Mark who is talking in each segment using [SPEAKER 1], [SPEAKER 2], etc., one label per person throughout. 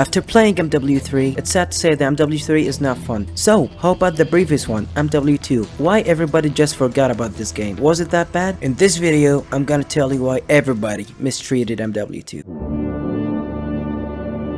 [SPEAKER 1] After playing MW3, it's sad to say that MW3 is not fun. So, how about the previous one, MW2? Why everybody just forgot about this game? Was it that bad? In this video, I'm gonna tell you why everybody mistreated MW2.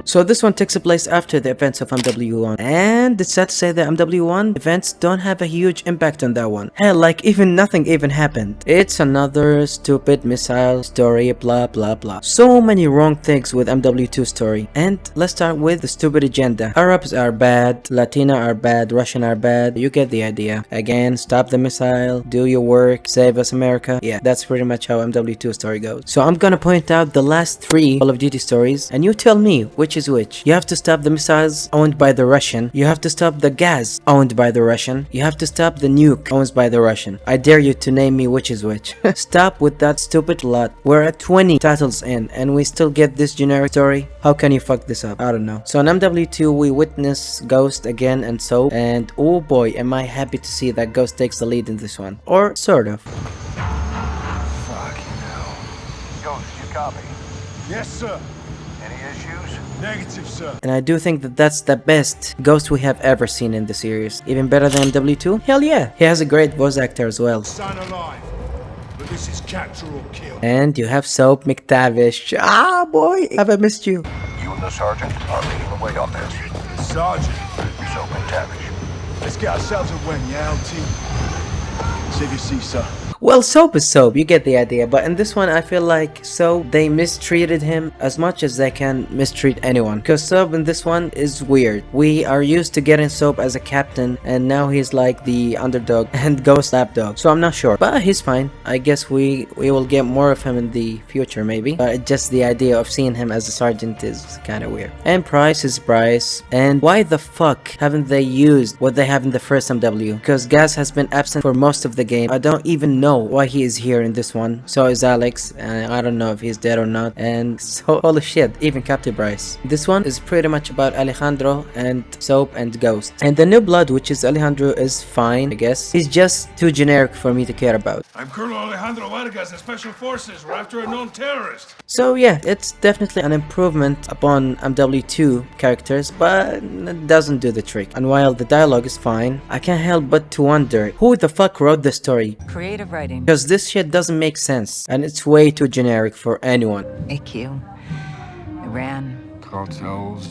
[SPEAKER 1] So this one takes place after the events of MW1, and it's sad to say that MW1 events don't have a huge impact on that one. Hell, like even nothing even happened. It's another stupid missile story, blah blah blah. So many wrong things with MW2 story. And let's start with the stupid agenda. Arabs are bad, Latina are bad, Russian are bad. You get the idea. Again, stop the missile, do your work, save us America. Yeah, that's pretty much how MW2 story goes. So I'm gonna point out the last 3 Call of Duty stories, and you tell me which is which. You have to stop the missiles owned by the Russian. You have to stop the gas owned by the Russian. You have to stop the nuke owned by the Russian. I dare you to name me which is which. Stop with that stupid lot. We're at 20 titles in and we still get this generic story. How can you fuck this up? I don't know. So on MW2 we witness Ghost again and Soap, and oh boy am I happy to see that Ghost takes the lead in this one. Or sort of.
[SPEAKER 2] Fucking hell. Ghost, you copy?
[SPEAKER 3] Yes, sir.
[SPEAKER 2] Any issues?
[SPEAKER 3] Negative, sir.
[SPEAKER 1] And I do think that that's the best Ghost we have ever seen in the series. Even better than MW2? Hell yeah! He has a great voice actor as well.
[SPEAKER 3] Son alive. But this is capture or kill.
[SPEAKER 1] And you have Soap McTavish. Ah boy, have I missed you?
[SPEAKER 2] You and the sergeant are leading the way on this.
[SPEAKER 3] Sergeant,
[SPEAKER 2] So McTavish.
[SPEAKER 3] let's get ourselves a win, yeah, LT? Save your seat, sir.
[SPEAKER 1] Well, Soap is Soap, you get the idea, but in this one I feel like Soap, they mistreated him as much as they can mistreat anyone, because Soap in this one is weird. We are used to getting Soap as a captain, and now he's like the underdog and Ghost lapdog, so I'm not sure, but he's fine. I guess we will get more of him in the future maybe, but just the idea of seeing him as a sergeant is kind of weird. And Price is Bryce, and why the fuck haven't they used what they have in the first MW? Because Gas has been absent for most of the game. I don't even know why he is here in this one. So is Alex, and I don't know if he's dead or not. And so holy shit, even Captain Bryce. This one is pretty much about Alejandro and Soap and Ghost. And the new blood, which is Alejandro, is fine, I guess. He's just too generic for me to care about.
[SPEAKER 3] I'm Colonel Alejandro Vargas of Special Forces. We're after a known terrorist.
[SPEAKER 1] So yeah, it's definitely an improvement upon MW2 characters, but it doesn't do the trick. And while the dialogue is fine, I can't help but to wonder who the fuck wrote the story.
[SPEAKER 4] Creative writing.
[SPEAKER 1] Because this shit doesn't make sense, and it's way too generic for anyone.
[SPEAKER 4] AQ. Iran.
[SPEAKER 2] Cartels,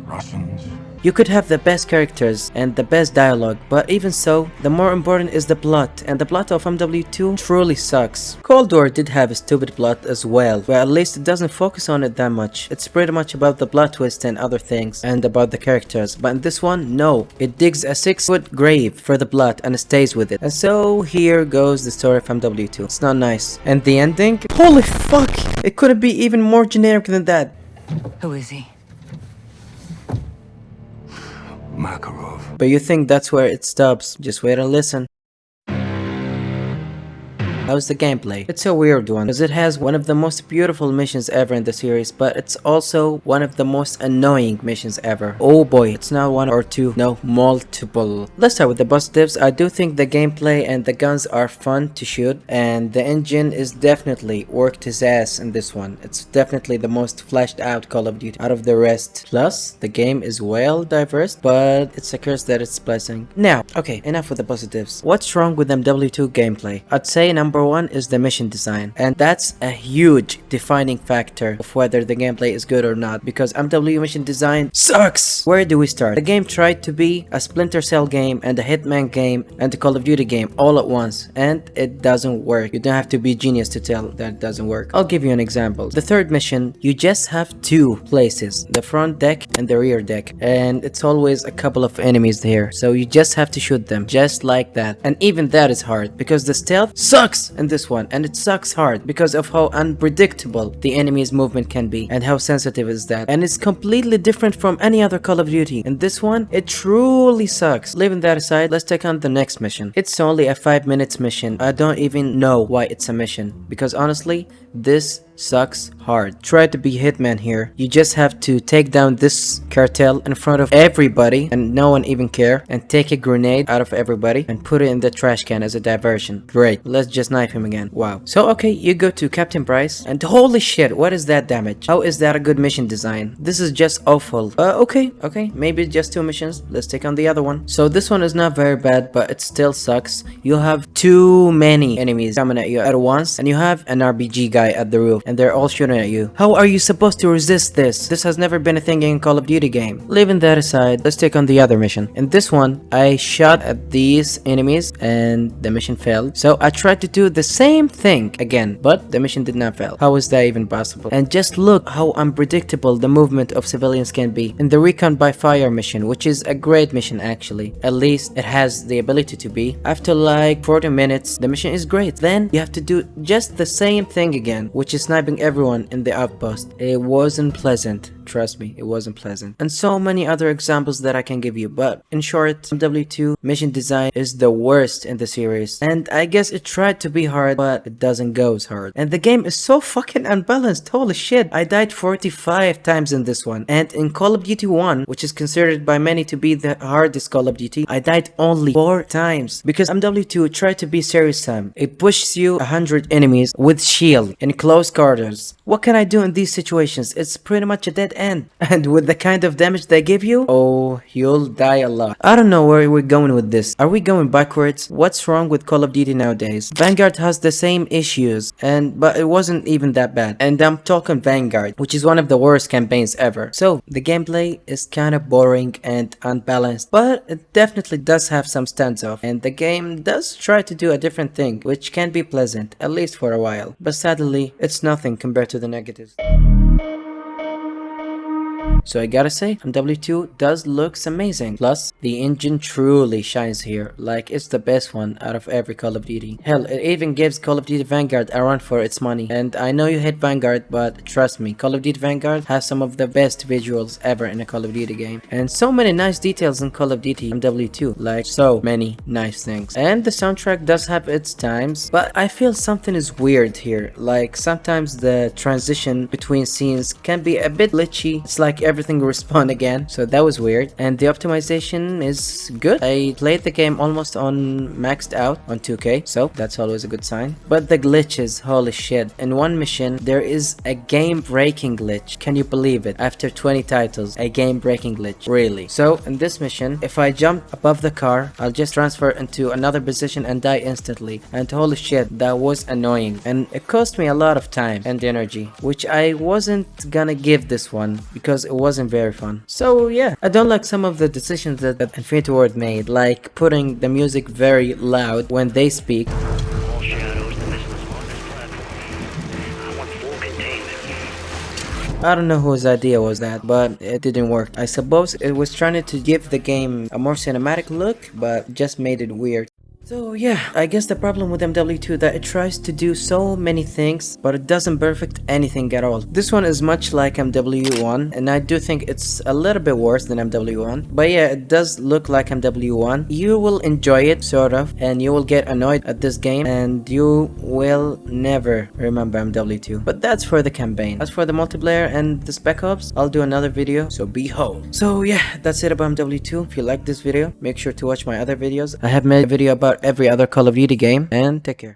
[SPEAKER 2] Russians.
[SPEAKER 1] You could have the best characters and the best dialogue, but even so, the more important is the plot, and the plot of MW2 truly sucks. Cold War did have a stupid plot as well, but at least it doesn't focus on it that much. It's pretty much about the plot twist and other things, and about the characters, but in this one, no. It digs a 6-foot grave for the plot and stays with it. And so, here goes the story of MW2. It's not nice. And the ending? Holy fuck! It couldn't be even more generic than that.
[SPEAKER 4] Who is he?
[SPEAKER 2] Makarov.
[SPEAKER 1] But you think that's where it stops. Just wait and listen. How's the gameplay? It's a weird one, because it has one of the most beautiful missions ever in the series, but it's also one of the most annoying missions ever. Oh boy, it's not one or two, no, multiple. Let's start with the positives. I do think the gameplay and the guns are fun to shoot, and the engine is definitely worked his ass in this one. It's definitely the most fleshed out Call of Duty out of the rest. Plus, the game is well diverse, but it's a curse that it's blessing. Now, okay, enough with the positives. What's wrong with MW2 gameplay? I'd say number one is the mission design, and that's a huge defining factor of whether the gameplay is good or not, because MW mission design sucks! Where do we start? The game tried to be a Splinter Cell game and a Hitman game and a Call of Duty game all at once, and it doesn't work. You don't have to be genius to tell that it doesn't work. I'll give you an example. The third mission, you just have 2 places, the front deck and the rear deck, and it's always a couple of enemies there, so you just have to shoot them just like that. And even that is hard, because the stealth sucks in this one, and it sucks hard because of how unpredictable the enemy's movement can be and how sensitive is that, and it's completely different from any other Call of Duty. In this one, it truly sucks. Leaving that aside, let's take on the next mission. It's only a 5 minutes mission. I don't even know why it's a mission, because honestly, This sucks hard. Try to be hitman here. You just have to take down this cartel in front of everybody and no one even care, and take a grenade out of everybody and put it in the trash can as a diversion. Great, let's just knife him again. Wow. So okay, you go to Captain Price, and holy shit, what is that damage? How is that a good mission design? This is just awful. Okay, maybe just 2 missions. Let's take on the other one. So this one is not very bad, but it still sucks. You have too many enemies coming at you at once, and you have an RPG guy at the roof, and they're all shooting at you. How are you supposed to resist this? This has never been a thing in Call of Duty game. Leaving that aside, let's take on the other mission. In this one, I shot at these enemies and the mission failed. So I tried to do the same thing again, but the mission did not fail. How is that even possible? And just look how unpredictable the movement of civilians can be. In the Recon by Fire mission, which is a great mission actually, at least it has the ability to be, after like 40 minutes, the mission is great. Then you have to do just the same thing again, which is sniping everyone in the outpost. It wasn't pleasant. Trust me, it wasn't pleasant. And so many other examples that I can give you, but in short, MW2 mission design is the worst in the series. And I guess it tried to be hard, but it doesn't go as hard. And the game is so fucking unbalanced. Holy shit, I died 45 times in this one. And in Call of Duty 1, which is considered by many to be the hardest Call of Duty, I died only 4 times. Because MW2 tried to be serious Sam. It pushes you 100 enemies with shield in close quarters. What can I do in these situations? It's pretty much a dead end. And with the kind of damage they give you, oh, you'll die a lot. I don't know where we're going with this. Are we going backwards? What's wrong with Call of Duty nowadays? Vanguard has the same issues, but it wasn't even that bad. And I'm talking Vanguard, which is one of the worst campaigns ever. So the gameplay is kind of boring and unbalanced, but it definitely does have some standoff. And the game does try to do a different thing, which can be pleasant, at least for a while. But sadly, it's nothing compared to the negatives. So I gotta say, MW2 does looks amazing. Plus, the engine truly shines here, like it's the best one out of every Call of Duty. Hell, it even gives Call of Duty Vanguard a run for its money. And I know you hate Vanguard, but trust me, Call of Duty Vanguard has some of the best visuals ever in a Call of Duty game. And so many nice details in Call of Duty MW2, like so many nice things. And the soundtrack does have its times, but I feel something is weird here. Like sometimes the transition between scenes can be a bit glitchy. It's like everything respawn again, so that was weird. And the optimization is good. I played the game almost on maxed out on 2K, so that's always a good sign. But the glitches, holy shit. In one mission there is a game breaking glitch. Can you believe it? After 20 titles, a game breaking glitch, really? So in this mission, if I jump above the car, I'll just transfer into another position and die instantly. And holy shit, that was annoying, and it cost me a lot of time and energy, which I wasn't gonna give this one because it wasn't very fun. So yeah, I don't like some of the decisions that Infinity Ward made, like putting the music very loud when they speak.
[SPEAKER 5] All shadows, the missile is on this platform. I want full containment.
[SPEAKER 1] I don't know whose idea was that, but it didn't work. I suppose it was trying to give the game a more cinematic look, but just made it weird. So yeah, I guess the problem with MW2 that it tries to do so many things, but it doesn't perfect anything at all. This one is much like MW1, and I do think it's a little bit worse than MW1. But yeah, it does look like MW1. You will enjoy it, sort of, and you will get annoyed at this game, and you will never remember MW2. But that's for the campaign. As for the multiplayer and the Spec Ops, I'll do another video, so behold. So yeah, that's it about MW2. If you like this video, make sure to watch my other videos. I have made a video about every other Call of Duty game, and take care.